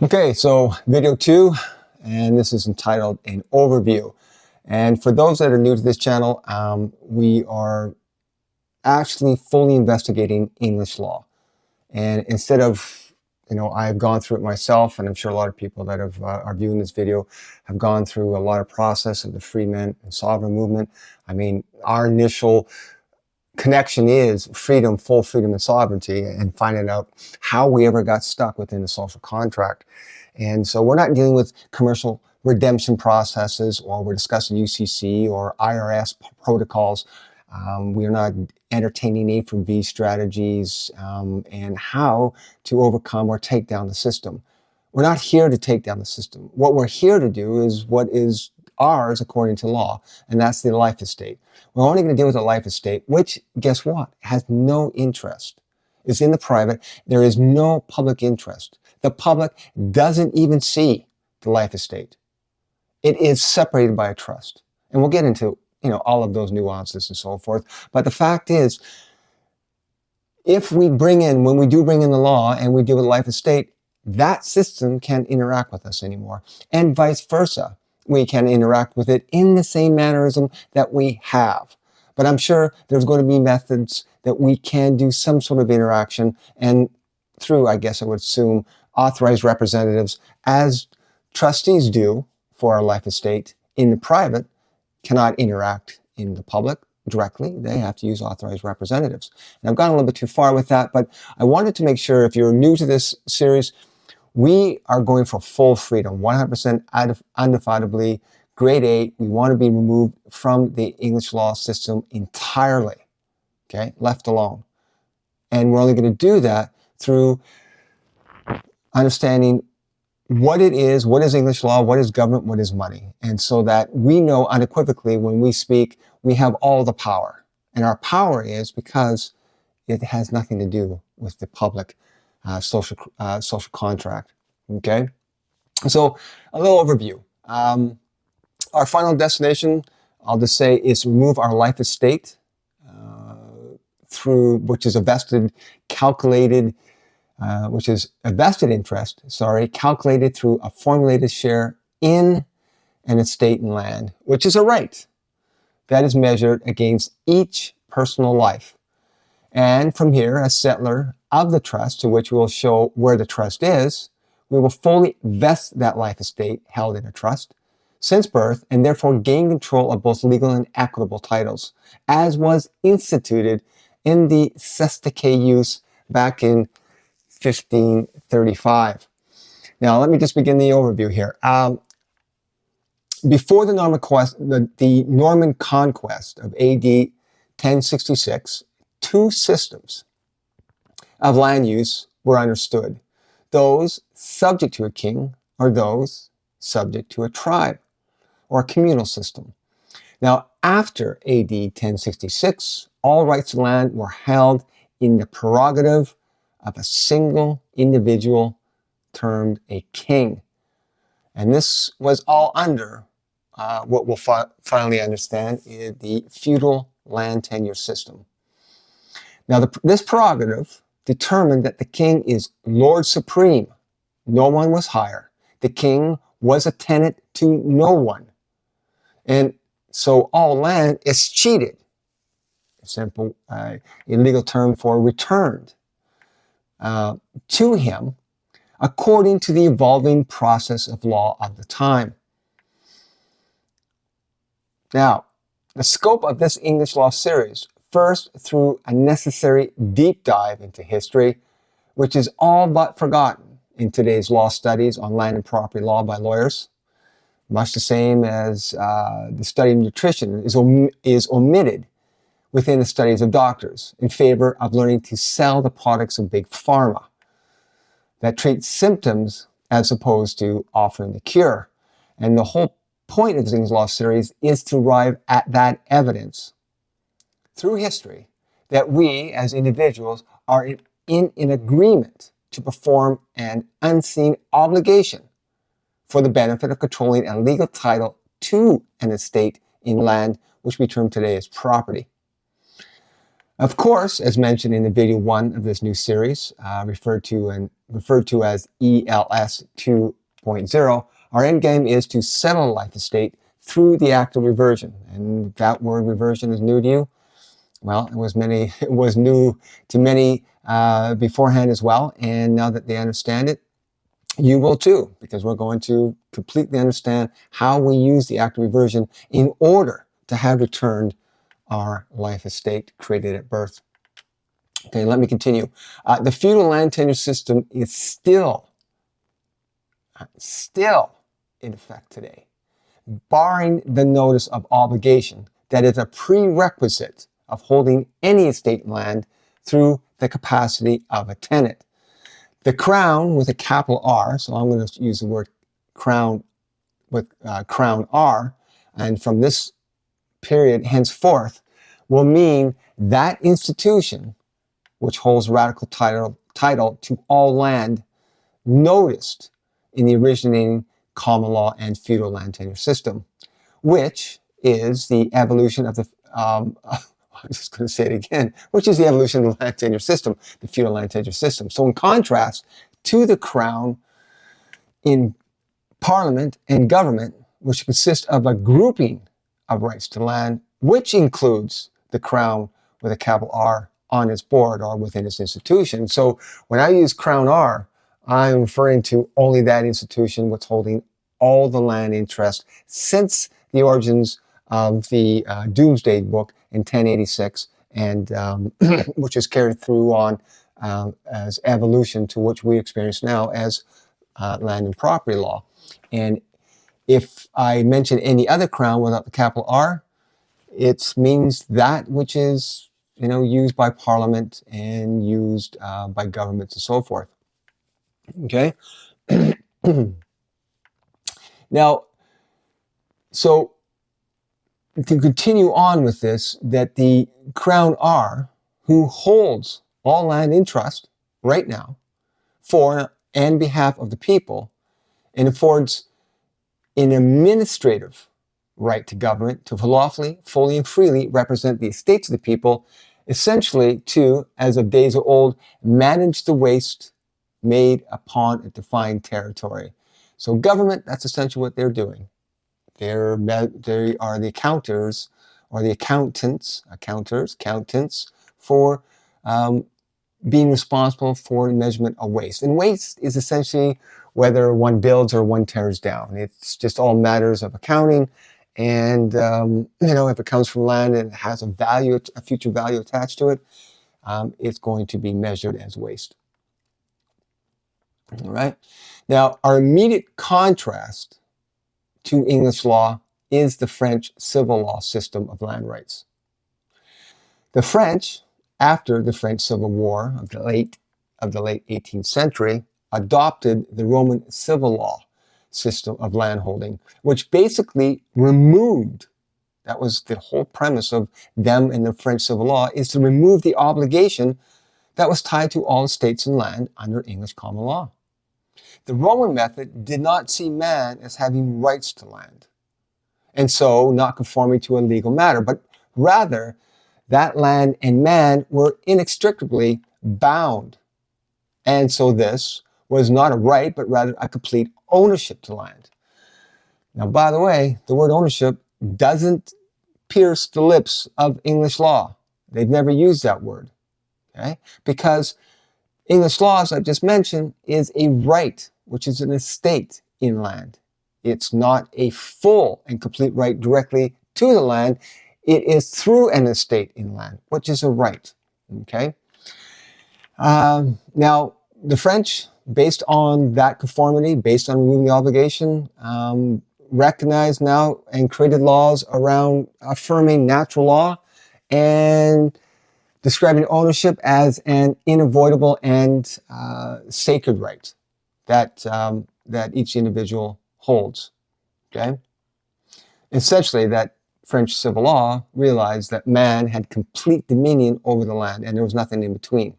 Okay, so video 2, and this is entitled An Overview. And for those that are new to this channel, we are actually fully investigating English law. And instead of, I've gone through it myself, and I'm sure a lot of people that are viewing this video have gone through a lot of process of the freemen and sovereign movement. I mean, our initial connection is freedom, full freedom and sovereignty, and finding out how we ever got stuck within the social contract. And so we're not dealing with commercial redemption processes, or we're discussing UCC or IRS protocols. We are not entertaining A from V strategies and how to overcome or take down the system. We're not here to take down the system. What we're here to do is what is ours according to law, and that's the life estate. We're only going to deal with the life estate, which, guess what, has no interest. It's in the private. There is no public interest. The public doesn't even see the life estate. It is separated by a trust. And we'll get into, all of those nuances and so forth. But the fact is, when we do bring in the law and we deal with life estate, that system can't interact with us anymore. And vice versa. We can interact with it in the same mannerism that we have. But I'm sure there's going to be methods that we can do some sort of interaction, and through, I guess I would assume, authorized representatives, as trustees do for our life estate in the private, cannot interact in the public directly. They have to use authorized representatives. And I've gone a little bit too far with that, but I wanted to make sure, if you're new to this series, we are going for full freedom, 100% undefinably, grade A. We want to be removed from the English law system entirely, okay, left alone. And we're only going to do that through understanding what it is, what is English law, what is government, what is money. And so that we know unequivocally when we speak, we have all the power. And our power is because it has nothing to do with the public social contract. Okay, so a little overview. Our final destination, I'll just say, is to remove our life estate which is a vested interest, calculated through a formulated share in an estate and land, which is a right that is measured against each personal life. And from here, as settler of the trust, to which we will show where the trust is, we will fully vest that life estate held in a trust since birth, and therefore gain control of both legal and equitable titles, as was instituted in the Cestui use back in 1535. Now, let me just begin the overview here. Before the Norman conquest of AD 1066, two systems of land use were understood: those subject to a king, or those subject to a tribe, or a communal system. Now, after AD 1066, all rights to land were held in the prerogative of a single individual termed a king. And this was all under what we'll finally understand is the feudal land tenure system. Now, this prerogative determined that the king is Lord Supreme. No one was higher. The king was a tenant to no one. And so all land is cheated. A simple illegal term for returned to him according to the evolving process of law of the time. Now, the scope of this English law series, first through a necessary deep dive into history, which is all but forgotten in today's law studies on land and property law by lawyers, much the same as the study of nutrition is omitted within the studies of doctors in favor of learning to sell the products of big pharma that treat symptoms as opposed to offering the cure. And the whole point of the English law series is to arrive at that evidence through history that we as individuals are in agreement to perform an unseen obligation for the benefit of controlling a legal title to an estate in land, which we term today as property. Of course, as mentioned in the video 1 of this new series, referred to referred to as ELS 2.0, our end game is to settle a life estate through the act of reversion. And that word reversion is new to you. Well, it was new to many beforehand as well. And now that they understand it, you will too, because we're going to completely understand how we use the act of reversion in order to have returned our life estate created at birth. Okay, let me continue. The feudal land tenure system is still in effect today, barring the notice of obligation that is a prerequisite of holding any estate land through the capacity of a tenant. The Crown with a capital R, so I'm going to use the word Crown with Crown R, and from this period henceforth will mean that institution which holds radical title to all land noticed in the originating common law and feudal land tenure system, which is the evolution of the, I'm just going to say it again, which is the evolution of the land tenure system, the feudal land tenure system. So in contrast to the Crown in Parliament and government, which consists of a grouping of rights to land, which includes the Crown with a capital R on its board or within its institution. So when I use Crown R, I'm referring to only that institution what's holding all the land interest since the origins of the Doomsday Book in 1086, and which is carried through on as evolution to which we experience now as land and property law. And if I mention any other crown without the capital R, it means that which is used by Parliament and used by governments and so forth. Okay. Now, so to continue on with this, that the Crown R, who holds all land in trust right now for and behalf of the people, and affords an administrative right to government to lawfully, fully, and freely represent the estates of the people, essentially to, as of days of old, manage the waste made upon a defined territory. So government, that's essentially what they're doing. They are the accounters or the accountants for being responsible for the measurement of waste. And waste is essentially whether one builds or one tears down. It's just all matters of accounting. And, if it comes from land and it has a future value attached to it, it's going to be measured as waste. All right. Now, our immediate contrast to English law is the French civil law system of land rights. The French, after the French Civil War of the late 18th century, adopted the Roman civil law system of landholding, which basically removed, that was the whole premise of them and the French civil law, is to remove the obligation that was tied to all estates and land under English common law. The Roman method did not see man as having rights to land, and so not conforming to a legal matter, but rather that land and man were inextricably bound. And so this was not a right, but rather a complete ownership to land. Now, by the way, the word ownership doesn't pierce the lips of English law. They've never used that word, okay? Because English law, as I just mentioned, is a right, which is an estate in land. It's not a full and complete right directly to the land. It is through an estate in land, which is a right, okay? Now, the French, based on that conformity, based on removing the obligation, recognized now and created laws around affirming natural law and describing ownership as an unavoidable and sacred right that each individual holds. Okay, essentially, that French civil law realized that man had complete dominion over the land, and there was nothing in between.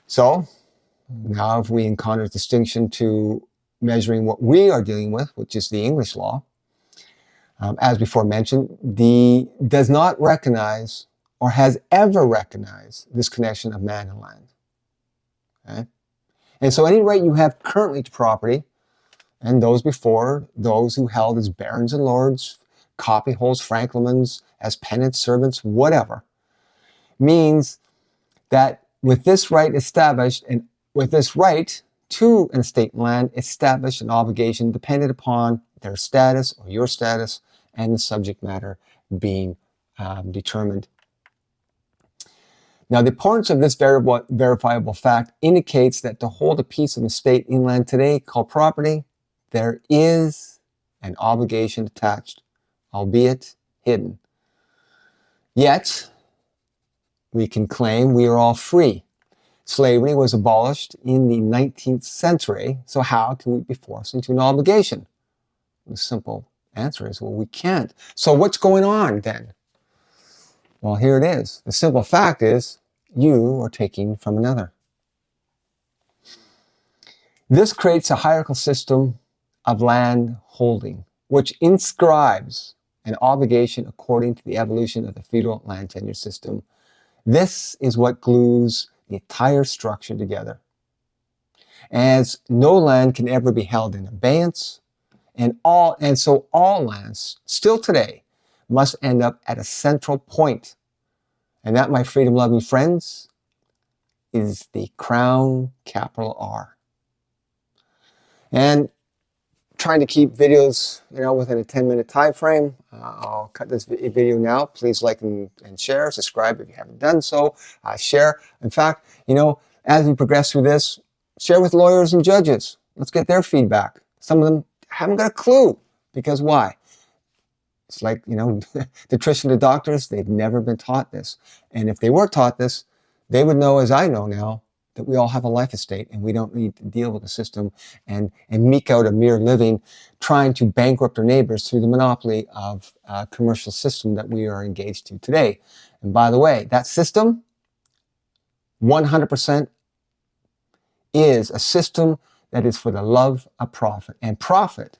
So now, if we encounter a distinction to measuring what we are dealing with, which is the English law, as before mentioned, does not recognize or has ever recognized this connection of man and land. Okay? And so any right you have currently to property, and those before, those who held as barons and lords, copyholds, franklimans, as tenants, servants, whatever, means that with this right established, and with this right to an estate and land, established an obligation dependent upon their status or your status and the subject matter being determined. Now, the importance of this verifiable fact indicates that to hold a piece of estate in land today called property, there is an obligation attached, albeit hidden. Yet, we can claim we are all free. Slavery was abolished in the 19th century, so how can we be forced into an obligation? The simple answer is, well, we can't. So what's going on then? Well, here it is. The simple fact is, you are taking from another. This creates a hierarchical system of land holding, which inscribes an obligation according to the evolution of the feudal land tenure system. This is what glues the entire structure together. As no land can ever be held in abeyance, and so all lands, still today, must end up at a central point. And that, my freedom-loving friends, is the Crown, capital R. And trying to keep videos, within a 10-minute time frame. I'll cut this video now. Please like and share. Subscribe if you haven't done so. Share. In fact, as we progress through this, share with lawyers and judges. Let's get their feedback. Some of them haven't got a clue. Because why? It's like, the nutrition to doctors, they've never been taught this. And if they were taught this, they would know, as I know now, that we all have a life estate and we don't need to deal with the system and meek out a mere living trying to bankrupt our neighbors through the monopoly of a commercial system that we are engaged to today. And by the way, that system, 100% is a system that is for the love of profit. And profit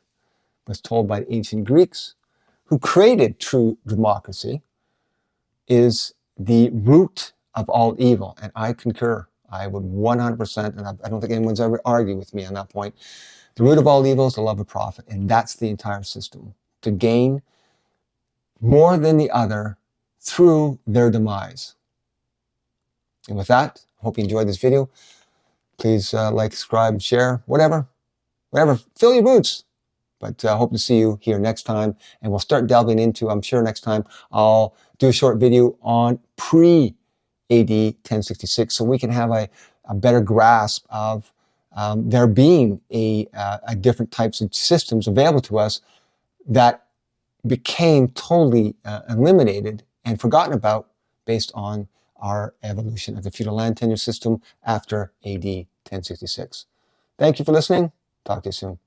was told by the ancient Greeks, who created true democracy, is the root of all evil. And I concur. I would 100%, and I don't think anyone's ever argued with me on that point. The root of all evil is the love of profit, and that's the entire system. To gain more than the other through their demise. And with that, I hope you enjoyed this video. Please like, subscribe, share, whatever. Fill your boots. But I hope to see you here next time, and we'll start delving into, I'm sure next time, I'll do a short video on pre-AD 1066, so we can have a better grasp of there being a different types of systems available to us that became totally eliminated and forgotten about based on our evolution of the feudal land tenure system after AD 1066. Thank you for listening. Talk to you soon.